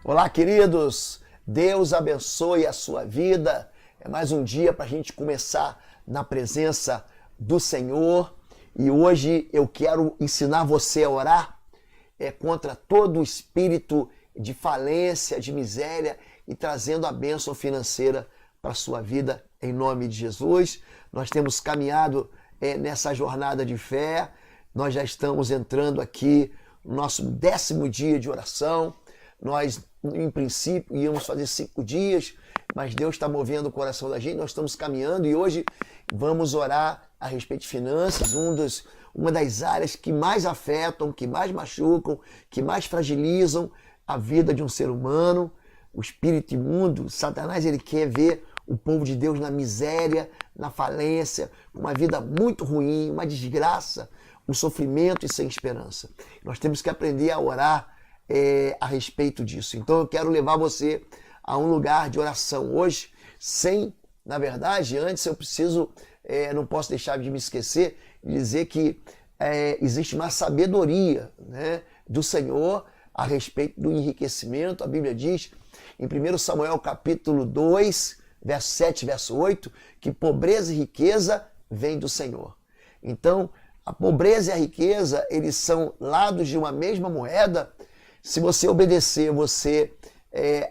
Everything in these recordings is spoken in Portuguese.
Olá, queridos! Deus abençoe a sua vida. É mais um dia para a gente começar na presença do Senhor. E hoje eu quero ensinar você a orar contra todo o espírito de falência, de miséria e trazendo a bênção financeira para a sua vida em nome de Jesus. Nós temos caminhado nessa jornada de fé. Nós já estamos entrando aqui no nosso 10º dia de oração. Nós, em princípio, íamos fazer 5 dias, mas Deus está movendo o coração da gente, nós estamos caminhando e hoje vamos orar a respeito de finanças, uma das áreas que mais afetam, que mais machucam, que mais fragilizam a vida de um ser humano. O espírito imundo, Satanás, ele quer ver o povo de Deus na miséria, na falência, uma vida muito ruim, uma desgraça, um sofrimento e sem esperança. Nós temos que aprender a orar a respeito disso. Então eu quero levar você a um lugar de oração hoje, na verdade, antes eu preciso, não posso deixar de me esquecer, de dizer que existe uma sabedoria, né, do Senhor a respeito do enriquecimento. A Bíblia diz, em 1 Samuel capítulo 2, verso 7, verso 8, que pobreza e riqueza vêm do Senhor. Então, a pobreza e a riqueza, eles são lados de uma mesma moeda. Se você obedecer, você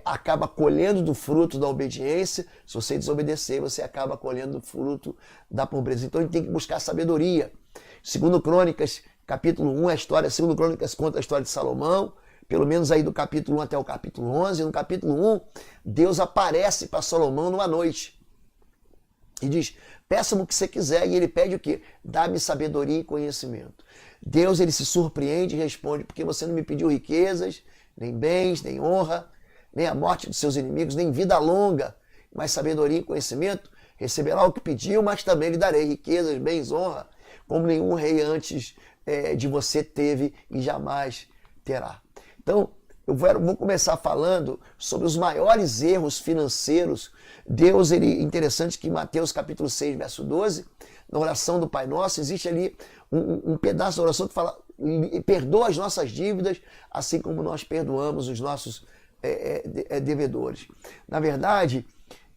acaba colhendo do fruto da obediência. Se você desobedecer, você acaba colhendo do fruto da pobreza. Então a gente tem que buscar sabedoria. 2 Crônicas, capítulo 1, a história, 2 Crônicas conta a história de Salomão, pelo menos aí do capítulo 1 até o capítulo 11. No capítulo 1, Deus aparece para Salomão numa noite e diz: peça-me o que você quiser. E ele pede o quê? Dá-me sabedoria e conhecimento. Deus, ele se surpreende e responde: porque você não me pediu riquezas, nem bens, nem honra, nem a morte dos seus inimigos, nem vida longa, mas sabedoria e conhecimento. Receberá o que pediu, mas também lhe darei riquezas, bens, honra, como nenhum rei antes de você teve e jamais terá. Então, eu vou começar falando sobre os maiores erros financeiros. Deus, interessante que em Mateus capítulo 6, verso 12, na oração do Pai Nosso, existe ali um pedaço da oração que fala: perdoa as nossas dívidas, assim como nós perdoamos os nossos devedores. Na verdade,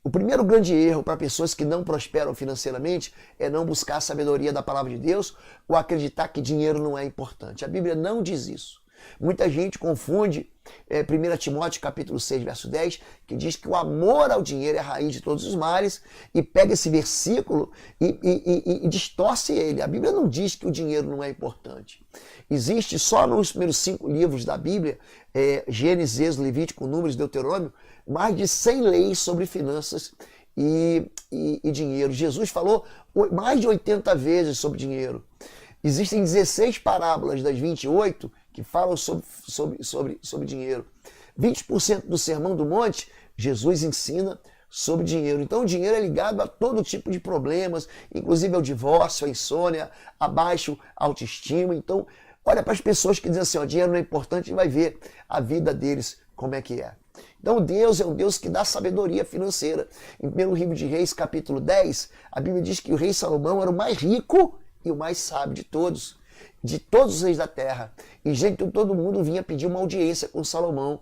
o primeiro grande erro para pessoas que não prosperam financeiramente é não buscar a sabedoria da palavra de Deus ou acreditar que dinheiro não é importante. A Bíblia não diz isso. Muita gente confunde 1 Timóteo capítulo 6, verso 10, que diz que o amor ao dinheiro é a raiz de todos os males, e pega esse versículo e distorce ele. A Bíblia não diz que o dinheiro não é importante. Existe só nos primeiros 5 livros da Bíblia, Gênesis, Êxodo, Levítico, Números, Deuteronômio, mais de 100 leis sobre finanças e dinheiro. Jesus falou mais de 80 vezes sobre dinheiro. Existem 16 parábolas das 28 que falam sobre dinheiro. 20% do Sermão do Monte, Jesus ensina sobre dinheiro. Então o dinheiro é ligado a todo tipo de problemas, inclusive ao divórcio, à insônia, a baixa autoestima. Então, olha para as pessoas que dizem assim: ó, dinheiro não é importante, e vai ver a vida deles como é que é. Então Deus é um Deus que dá sabedoria financeira. Em 1 livro de Reis, capítulo 10, a Bíblia diz que o rei Salomão era o mais rico e o mais sábio de todos os reis da terra. E gente, todo mundo vinha pedir uma audiência com Salomão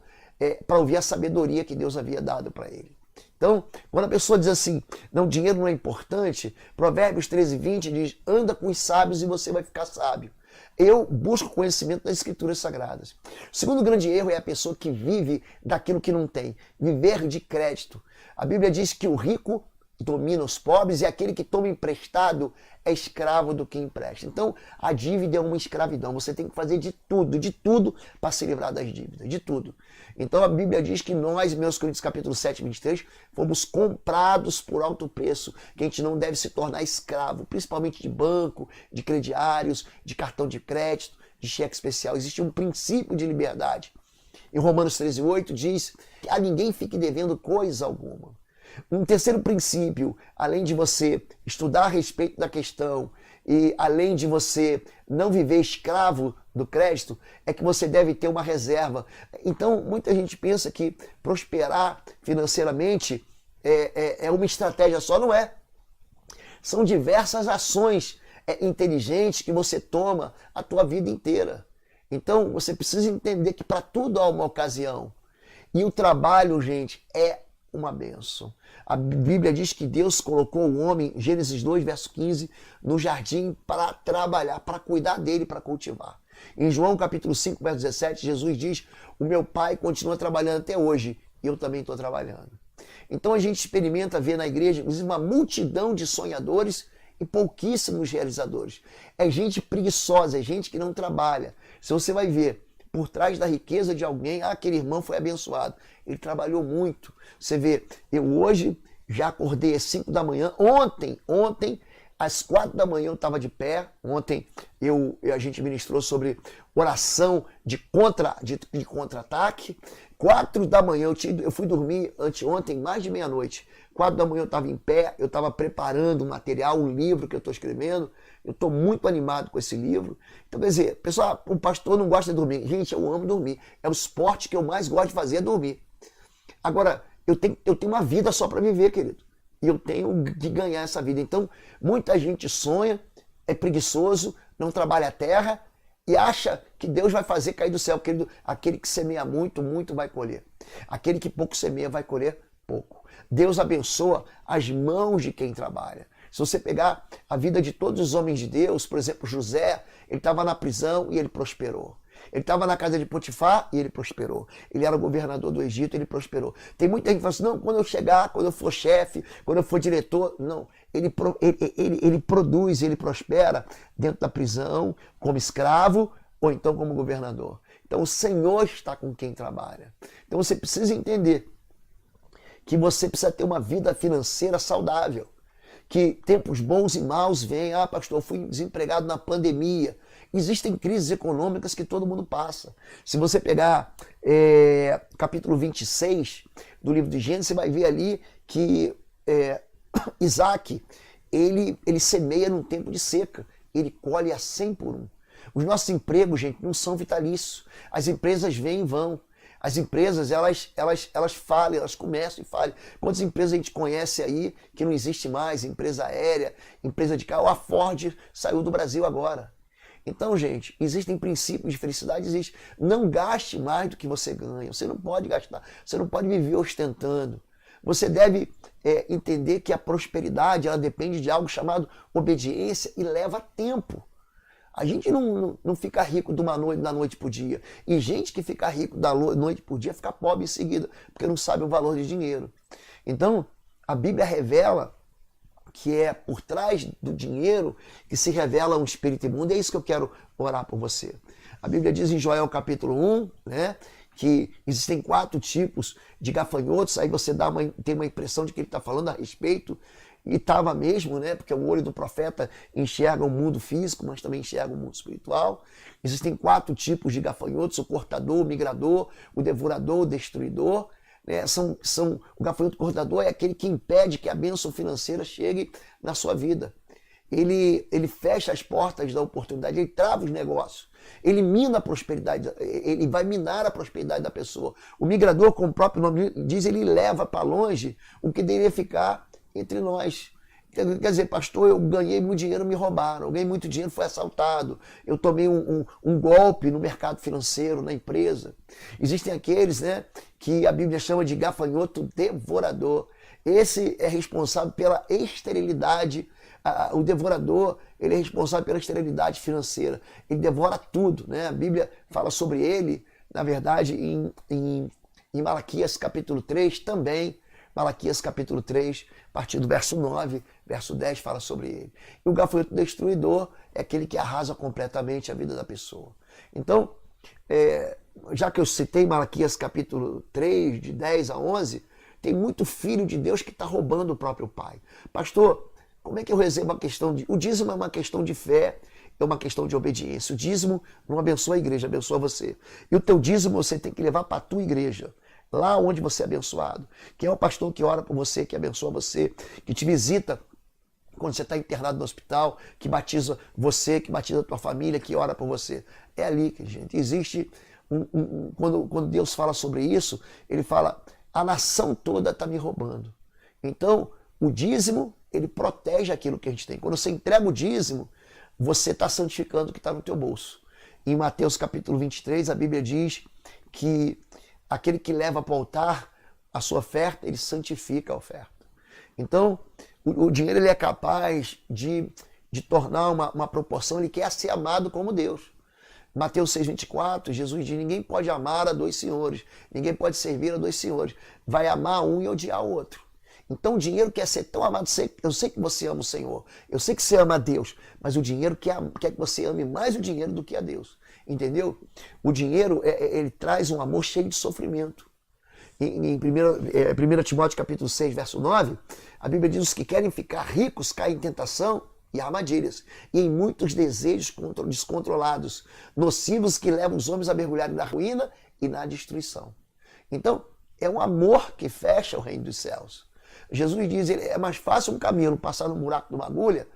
para ouvir a sabedoria que Deus havia dado para ele. Então, quando a pessoa diz assim: não, dinheiro não é importante, Provérbios 13:20 diz: anda com os sábios e você vai ficar sábio. Eu busco conhecimento das Escrituras Sagradas. O segundo grande erro é a pessoa que vive daquilo que não tem, viver de crédito. A Bíblia diz que o rico domina os pobres e aquele que toma emprestado é escravo do que empresta. Então, a dívida é uma escravidão. Você tem que fazer de tudo para se livrar das dívidas, de tudo. Então, a Bíblia diz que nós, meus Coríntios capítulo 7, 23, fomos comprados por alto preço, que a gente não deve se tornar escravo, principalmente de banco, de crediários, de cartão de crédito, de cheque especial. Existe um princípio de liberdade. Em Romanos 13:8 diz que a ninguém fique devendo coisa alguma. Um terceiro princípio, além de você estudar a respeito da questão e além de você não viver escravo do crédito, é que você deve ter uma reserva. Então, muita gente pensa que prosperar financeiramente é uma estratégia só. Não é. São diversas ações inteligentes que você toma a tua vida inteira. Então, você precisa entender que para tudo há uma ocasião. E o trabalho, gente, é uma bênção. A Bíblia diz que Deus colocou o homem, Gênesis 2, verso 15, no jardim para trabalhar, para cuidar dele, para cultivar. Em João capítulo 5, verso 17, Jesus diz: o meu Pai continua trabalhando até hoje, e eu também estou trabalhando. Então a gente experimenta ver na igreja, inclusive, uma multidão de sonhadores e pouquíssimos realizadores. É gente preguiçosa, é gente que não trabalha. Se você vai ver por trás da riqueza de alguém, aquele irmão foi abençoado. Ele trabalhou muito. Você vê, eu hoje já acordei às 5 da manhã. Ontem, às 4 da manhã eu estava de pé. Ontem a gente ministrou sobre oração de contra-ataque. 4 da manhã eu fui dormir anteontem, mais de meia-noite. 4 da manhã eu estava em pé, eu estava preparando um material, um livro que eu estou escrevendo. Eu estou muito animado com esse livro. Então, quer dizer, pessoal, o pastor não gosta de dormir. Gente, eu amo dormir. É o esporte que eu mais gosto de fazer, é dormir. Agora, eu tenho uma vida só para viver, querido. E eu tenho que ganhar essa vida. Então, muita gente sonha, é preguiçoso, não trabalha a terra e acha que Deus vai fazer cair do céu. Querido, aquele que semeia muito, muito vai colher. Aquele que pouco semeia vai colher pouco. Deus abençoa as mãos de quem trabalha. Se você pegar a vida de todos os homens de Deus, por exemplo, José, ele estava na prisão e ele prosperou. Ele estava na casa de Potifar e ele prosperou. Ele era o governador do Egito e ele prosperou. Tem muita gente que fala assim, não, quando eu chegar, quando eu for chefe, quando eu for diretor, não. Ele produz, ele prospera dentro da prisão, como escravo ou então como governador. Então o Senhor está com quem trabalha. Então você precisa entender que você precisa ter uma vida financeira saudável. Que tempos bons e maus vêm. Ah, pastor, eu fui desempregado na pandemia. Existem crises econômicas que todo mundo passa. Se você pegar capítulo 26 do livro de Gênesis, você vai ver ali que Isaac, ele semeia num tempo de seca. Ele colhe a 100 por 1. Os nossos empregos, gente, não são vitalícios. As empresas vêm e vão. As empresas, elas falham, elas começam e falham. Quantas empresas a gente conhece aí que não existe mais? Empresa aérea, empresa de carro. A Ford saiu do Brasil agora. Então, gente, existem princípios de felicidade, existe. Não gaste mais do que você ganha. Você não pode gastar. Você não pode viver ostentando. Você deve entender que a prosperidade, ela depende de algo chamado obediência e leva tempo. A gente não fica rico da noite para o dia. E gente que fica rico da noite para o dia fica pobre em seguida, porque não sabe o valor de dinheiro. Então, a Bíblia revela que é por trás do dinheiro que se revela um espírito imundo. É isso que eu quero orar por você. A Bíblia diz em Joel capítulo 1, né, que existem 4 tipos de gafanhotos. Aí você tem uma impressão de que ele está falando a respeito. E estava mesmo, né? Porque o olho do profeta enxerga o mundo físico, mas também enxerga o mundo espiritual. Existem 4 tipos de gafanhotos: o cortador, o migrador, o devorador, o destruidor. Né? O gafanhoto cortador é aquele que impede que a bênção financeira chegue na sua vida. Ele fecha as portas da oportunidade, ele trava os negócios, ele mina a prosperidade, ele vai minar a prosperidade da pessoa. O migrador, como o próprio nome diz, ele leva para longe o que deveria ficar entre nós. Quer dizer, pastor, eu ganhei muito dinheiro, me roubaram. Eu ganhei muito dinheiro, fui assaltado. Eu tomei um golpe no mercado financeiro, na empresa. Existem aqueles, né, que a Bíblia chama de gafanhoto devorador. Esse é responsável pela esterilidade. O devorador, ele é responsável pela esterilidade financeira. Ele devora tudo, né? A Bíblia fala sobre ele, na verdade, em Malaquias capítulo 3 também. Malaquias capítulo 3, a partir do verso 9, verso 10, fala sobre ele. E o gafanhoto destruidor é aquele que arrasa completamente a vida da pessoa. Então, já que eu citei Malaquias capítulo 3, de 10 a 11, tem muito filho de Deus que está roubando o próprio pai. Pastor, como é que eu recebo a questão de... O dízimo é uma questão de fé, é uma questão de obediência. O dízimo não abençoa a igreja, abençoa você. E o teu dízimo você tem que levar para a tua igreja. Lá onde você é abençoado. Quem é o pastor que ora por você, que abençoa você, que te visita quando você está internado no hospital, que batiza você, que batiza a tua família, que ora por você. É ali que, gente, existe... Quando Deus fala sobre isso, ele fala, a nação toda está me roubando. Então, o dízimo, ele protege aquilo que a gente tem. Quando você entrega o dízimo, você está santificando o que está no teu bolso. Em Mateus capítulo 23, a Bíblia diz que aquele que leva para o altar a sua oferta, ele santifica a oferta. Então, o dinheiro ele é capaz de tornar uma proporção, ele quer ser amado como Deus. Mateus 6,24, Jesus diz, ninguém pode amar a dois senhores, ninguém pode servir a dois senhores, vai amar um e odiar o outro. Então o dinheiro quer ser tão amado, eu sei que você ama o Senhor, eu sei que você ama a Deus, mas o dinheiro quer que você ame mais o dinheiro do que a Deus, entendeu? O dinheiro, ele traz um amor cheio de sofrimento. Em 1 Timóteo capítulo 6, verso 9, a Bíblia diz, os que querem ficar ricos caem em tentação e armadilhas, e em muitos desejos descontrolados, nocivos que levam os homens a mergulharem na ruína e na destruição. Então, é um amor que fecha o reino dos céus. Jesus diz, é mais fácil um camelo passar no buraco de uma agulha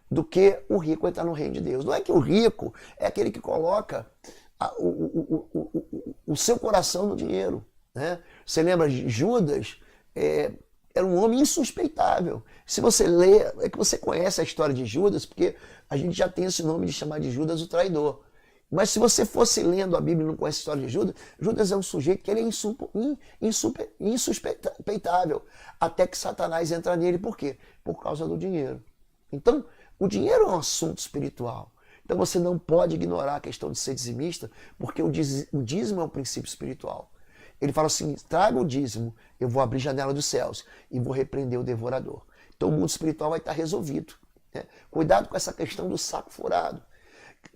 do que o rico entrar no reino de Deus. Não é que o rico é aquele que coloca o seu coração no dinheiro, né? Você lembra de Judas? Era um homem insuspeitável. Se você lê, é que você conhece a história de Judas, porque a gente já tem esse nome de chamar de Judas o traidor. Mas se você fosse lendo a Bíblia e não conhece a história de Judas, Judas é um sujeito que ele é insuspeitável, até que Satanás entra nele. Por quê? Por causa do dinheiro. Então, o dinheiro é um assunto espiritual. Então você não pode ignorar a questão de ser dizimista, porque o dízimo é um princípio espiritual. Ele fala assim, traga o dízimo, eu vou abrir a janela dos céus e vou repreender o devorador. Então o mundo espiritual vai estar resolvido, né? Cuidado com essa questão do saco furado.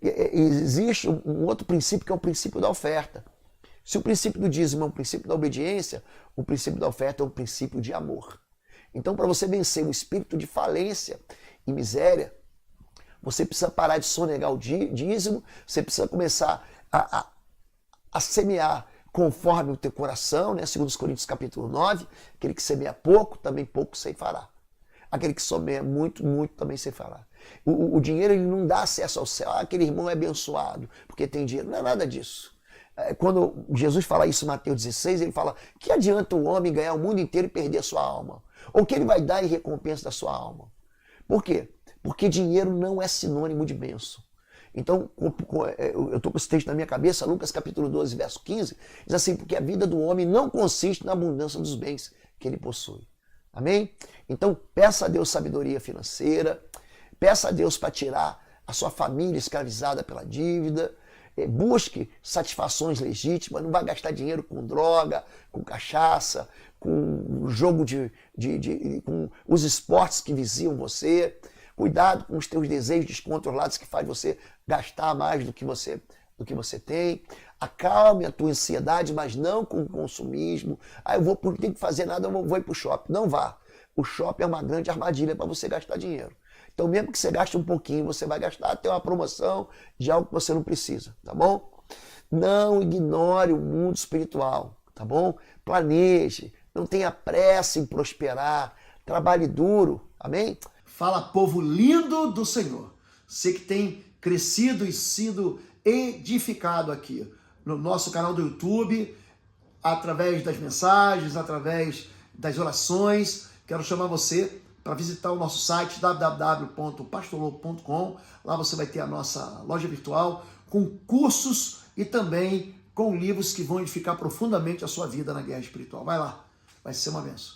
Existe um outro princípio que é o princípio da oferta. Se o princípio do dízimo é um princípio da obediência, o princípio da oferta é um princípio de amor. Então, para você vencer o espírito de falência e miséria, você precisa parar de sonegar o dízimo, você precisa começar a semear conforme o teu coração, né? Segundo os Coríntios capítulo 9, aquele que semeia pouco, também pouco ceifará. Aquele que semeia muito, muito também ceifará. O dinheiro ele não dá acesso ao céu. Aquele irmão é abençoado porque tem dinheiro. Não é nada disso. Quando Jesus fala isso em Mateus 16, ele fala, que adianta o homem ganhar o mundo inteiro e perder a sua alma? Ou o que ele vai dar em recompensa da sua alma? Por quê? Porque dinheiro não é sinônimo de bênção. Então, eu estou com esse texto na minha cabeça, Lucas capítulo 12, verso 15, diz assim, porque a vida do homem não consiste na abundância dos bens que ele possui. Amém? Então, peça a Deus sabedoria financeira, peça a Deus para tirar a sua família escravizada pela dívida, busque satisfações legítimas, não vai gastar dinheiro com droga, com cachaça, com jogo com os esportes que viziam você. Cuidado com os teus desejos descontrolados que faz você gastar mais do que você tem. Acalme a tua ansiedade, mas não com o consumismo. Eu não tenho que fazer nada, eu vou ir para o shopping. Não vá. O shopping é uma grande armadilha para você gastar dinheiro. Então, mesmo que você gaste um pouquinho, você vai gastar até uma promoção de algo que você não precisa, tá bom? Não ignore o mundo espiritual, tá bom? Planeje, não tenha pressa em prosperar, trabalhe duro, amém? Fala, povo lindo do Senhor. Você que tem crescido e sido edificado aqui no nosso canal do YouTube, através das mensagens, através das orações. Quero chamar você para visitar o nosso site www.pastorlobo.com. Lá você vai ter a nossa loja virtual com cursos e também com livros que vão edificar profundamente a sua vida na guerra espiritual. Vai lá, vai ser uma bênção.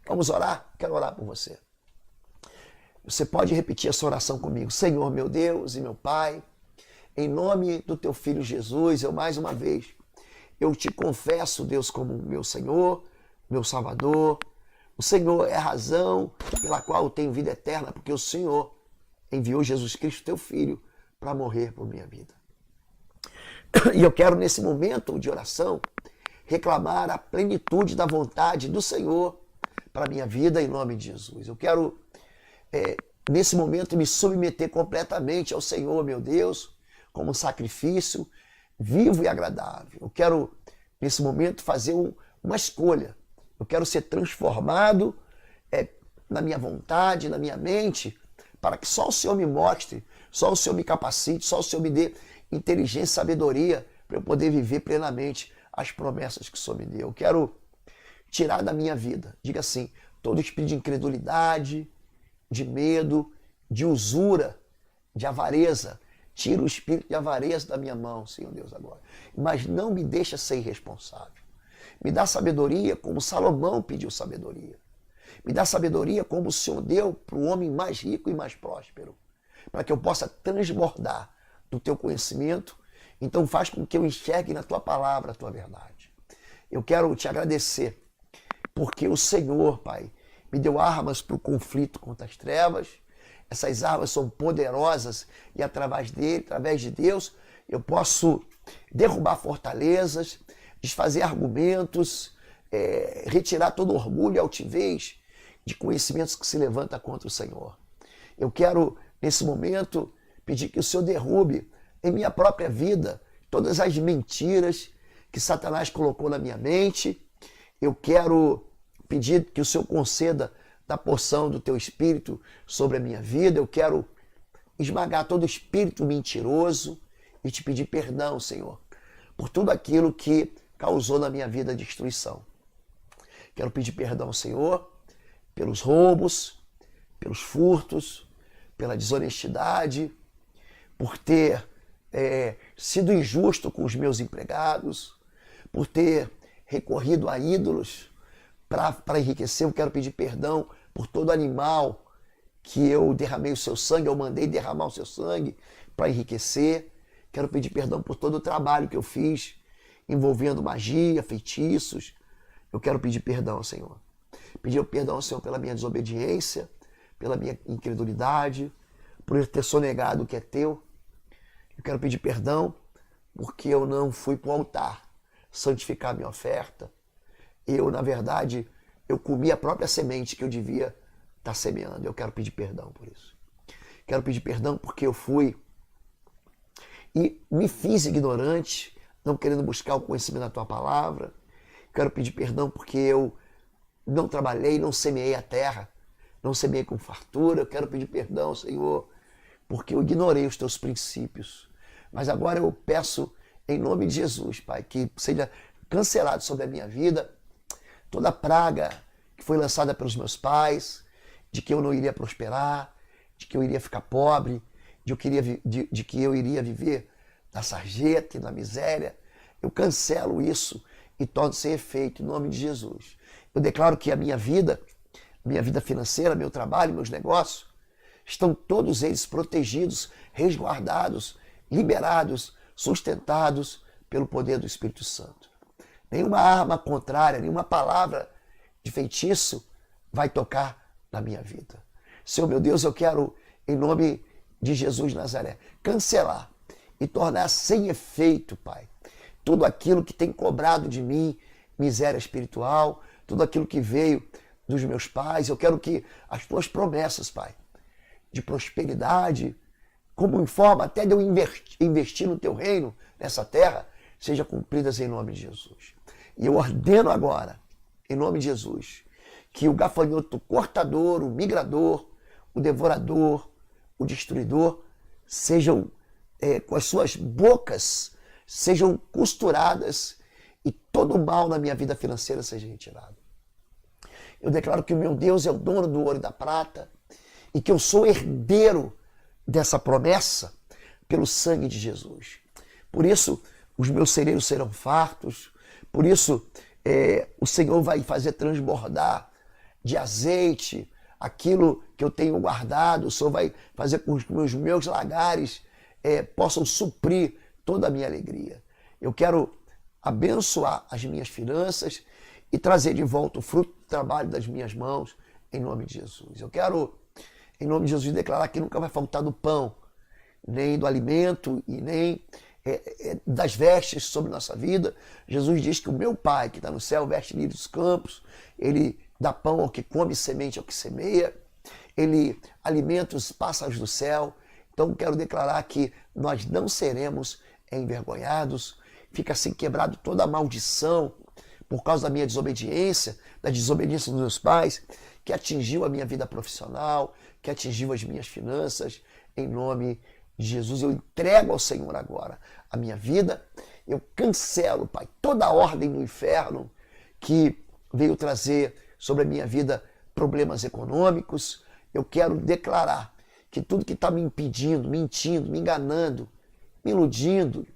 Vamos orar? Quero orar por você. Você pode repetir essa oração comigo. Senhor, meu Deus e meu Pai, em nome do teu Filho Jesus, eu mais uma vez, eu te confesso, Deus, como meu Senhor, meu Salvador. O Senhor é a razão pela qual eu tenho vida eterna, porque o Senhor enviou Jesus Cristo, teu Filho, para morrer por minha vida. E eu quero, nesse momento de oração, reclamar a plenitude da vontade do Senhor para a minha vida, em nome de Jesus. Eu quero, nesse momento, me submeter completamente ao Senhor, meu Deus, como um sacrifício vivo e agradável. Eu quero, nesse momento, fazer uma escolha. Eu quero ser transformado na minha vontade, na minha mente, para que só o Senhor me mostre, só o Senhor me capacite, só o Senhor me dê inteligência e sabedoria para eu poder viver plenamente as promessas que o Senhor me deu. Eu quero tirar da minha vida, diga assim, todo espírito de incredulidade, de medo, de usura, de avareza. Tira o espírito de avareza da minha mão, Senhor Deus, agora. Mas não me deixa ser irresponsável. Me dá sabedoria como Salomão pediu sabedoria. Me dá sabedoria como o Senhor deu para o homem mais rico e mais próspero, para que eu possa transbordar do teu conhecimento. Então faz com que eu enxergue na tua palavra a tua verdade. Eu quero te agradecer, porque o Senhor, Pai, me deu armas para o conflito contra as trevas. Essas armas são poderosas e através de Deus, eu posso derrubar fortalezas, desfazer argumentos, retirar todo orgulho e altivez de conhecimentos que se levanta contra o Senhor. Eu quero, nesse momento, pedir que o Senhor derrube em minha própria vida todas as mentiras que Satanás colocou na minha mente. Eu quero pedir que o Senhor conceda da porção do teu Espírito sobre a minha vida. Eu quero esmagar todo espírito mentiroso e te pedir perdão, Senhor, por tudo aquilo que causou na minha vida destruição. Quero pedir perdão, Senhor, pelos roubos, pelos furtos, pela desonestidade, por ter sido injusto com os meus empregados, por ter recorrido a ídolos para enriquecer. Eu quero pedir perdão por todo animal que eu derramei o seu sangue, eu mandei derramar o seu sangue para enriquecer. Quero pedir perdão por todo o trabalho que eu fiz envolvendo magia, feitiços. Eu quero pedir perdão, Senhor. Pedir perdão, Senhor, pela minha desobediência, pela minha incredulidade, por eu ter sonegado o que é teu. Eu quero pedir perdão porque eu não fui para o altar santificar a minha oferta. Eu, na verdade, eu comi a própria semente que eu devia estar semeando. Eu quero pedir perdão por isso. Quero pedir perdão porque eu fui e me fiz ignorante, não querendo buscar o conhecimento da tua palavra. Quero pedir perdão porque eu não trabalhei, não semeei a terra, não semeei com fartura. Eu quero pedir perdão, Senhor, porque eu ignorei os teus princípios. Mas agora eu peço, em nome de Jesus, Pai, que seja cancelado sobre a minha vida toda praga que foi lançada pelos meus pais, de que eu não iria prosperar, de que eu iria ficar pobre, de que eu iria viver na sarjeta e na miséria. Eu cancelo isso e torno sem efeito em nome de Jesus. Eu declaro que a minha vida financeira, meu trabalho, meus negócios, estão todos eles protegidos, resguardados, liberados, sustentados pelo poder do Espírito Santo. Nenhuma arma contrária, nenhuma palavra de feitiço vai tocar na minha vida. Senhor, meu Deus, eu quero, em nome de Jesus de Nazaré, cancelar e tornar sem efeito, Pai, tudo aquilo que tem cobrado de mim miséria espiritual, tudo aquilo que veio dos meus pais. Eu quero que as tuas promessas, Pai, de prosperidade, como em forma até de eu investir no teu reino, nessa terra, sejam cumpridas em nome de Jesus. E eu ordeno agora, em nome de Jesus, que o gafanhoto cortador, o migrador, o devorador, o destruidor, sejam, com as suas bocas, sejam costuradas e todo o mal na minha vida financeira seja retirado. Eu declaro que o meu Deus é o dono do ouro e da prata e que eu sou herdeiro dessa promessa pelo sangue de Jesus. Por isso, os meus celeiros serão fartos, por isso o Senhor vai fazer transbordar de azeite aquilo que eu tenho guardado. O Senhor vai fazer com que os meus lagares possam suprir toda a minha alegria. Eu quero abençoar as minhas finanças e trazer de volta o fruto do trabalho das minhas mãos, em nome de Jesus. Eu quero, em nome de Jesus, declarar que nunca vai faltar do pão, nem do alimento e nem das vestes sobre nossa vida. Jesus diz que o meu Pai, que está no céu, veste livre dos campos, ele dá pão ao que come, semente ao que semeia, ele alimenta os pássaros do céu. Então quero declarar que nós não seremos envergonhados. Fica assim quebrado toda a maldição por causa da minha desobediência, da desobediência dos meus pais, que atingiu a minha vida profissional, que atingiu as minhas finanças. Em nome de Jesus, eu entrego ao Senhor agora a minha vida. Eu cancelo, Pai, toda a ordem do inferno que veio trazer sobre a minha vida problemas econômicos. Eu quero declarar que tudo que está me impedindo, mentindo, me enganando, me iludindo,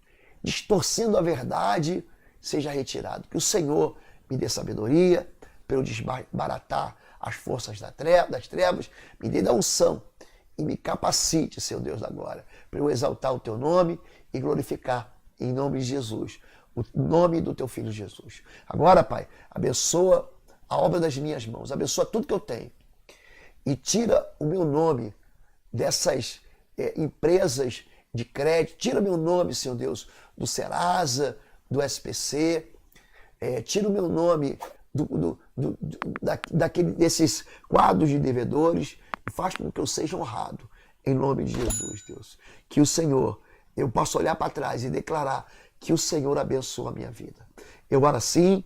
distorcendo a verdade, seja retirado. Que o Senhor me dê sabedoria para eu desbaratar as forças das trevas, me dê da unção e me capacite, Senhor Deus da glória, para eu exaltar o teu nome e glorificar em nome de Jesus, o nome do teu filho Jesus. Agora, Pai, abençoa a obra das minhas mãos, abençoa tudo que eu tenho e tira o meu nome dessas empresas de crédito, tira meu nome, Senhor Deus, do Serasa, do SPC, tira o meu nome desses quadros de devedores e faz com que eu seja honrado, em nome de Jesus, Deus. Que o Senhor, eu possa olhar para trás e declarar que o Senhor abençoa a minha vida. Eu oro assim,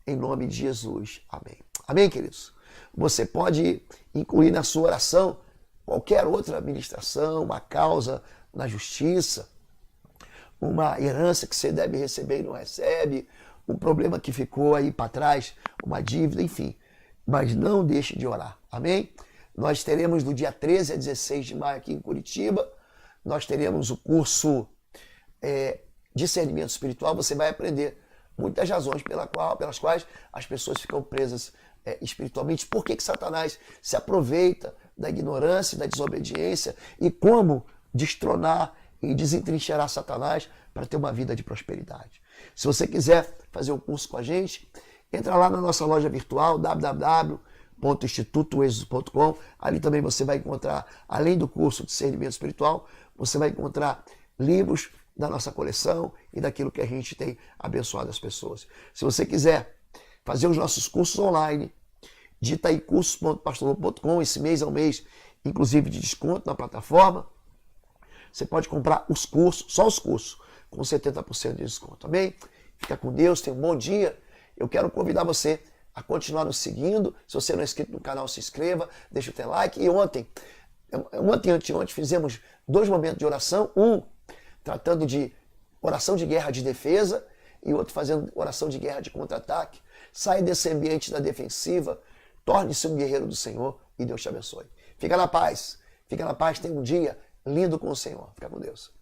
em nome de Jesus. Amém. Amém, queridos? Você pode incluir na sua oração qualquer outra administração, uma causa na justiça, uma herança que você deve receber e não recebe, um problema que ficou aí para trás, uma dívida, enfim. Mas não deixe de orar. Amém? Nós teremos do dia 13 a 16 de maio aqui em Curitiba, nós teremos o curso Discernimento Espiritual. Você vai aprender muitas razões pelas quais as pessoas ficam presas espiritualmente. Por que Satanás se aproveita da ignorância e da desobediência e como destronar e desentrincheirar Satanás para ter uma vida de prosperidade. Se você quiser fazer um curso com a gente, entra lá na nossa loja virtual www.institutoexo.com. Ali também você vai encontrar, além do curso de Discernimento Espiritual, você vai encontrar livros da nossa coleção e daquilo que a gente tem abençoado as pessoas. Se você quiser fazer os nossos cursos online, digita aí cursos.pastorlobo.com. Esse mês é um mês, inclusive, de desconto na plataforma. Você pode comprar os cursos, só os cursos, com 70% de desconto, amém? Fica com Deus, tenha um bom dia. Eu quero convidar você a continuar nos seguindo. Se você não é inscrito no canal, se inscreva, deixa o teu like. E ontem fizemos 2 momentos de oração, um tratando de oração de guerra de defesa e outro fazendo oração de guerra de contra-ataque. Saia desse ambiente da defensiva, torne-se um guerreiro do Senhor e Deus te abençoe. Fica na paz, tenha um dia lindo com o Senhor. Fica com Deus.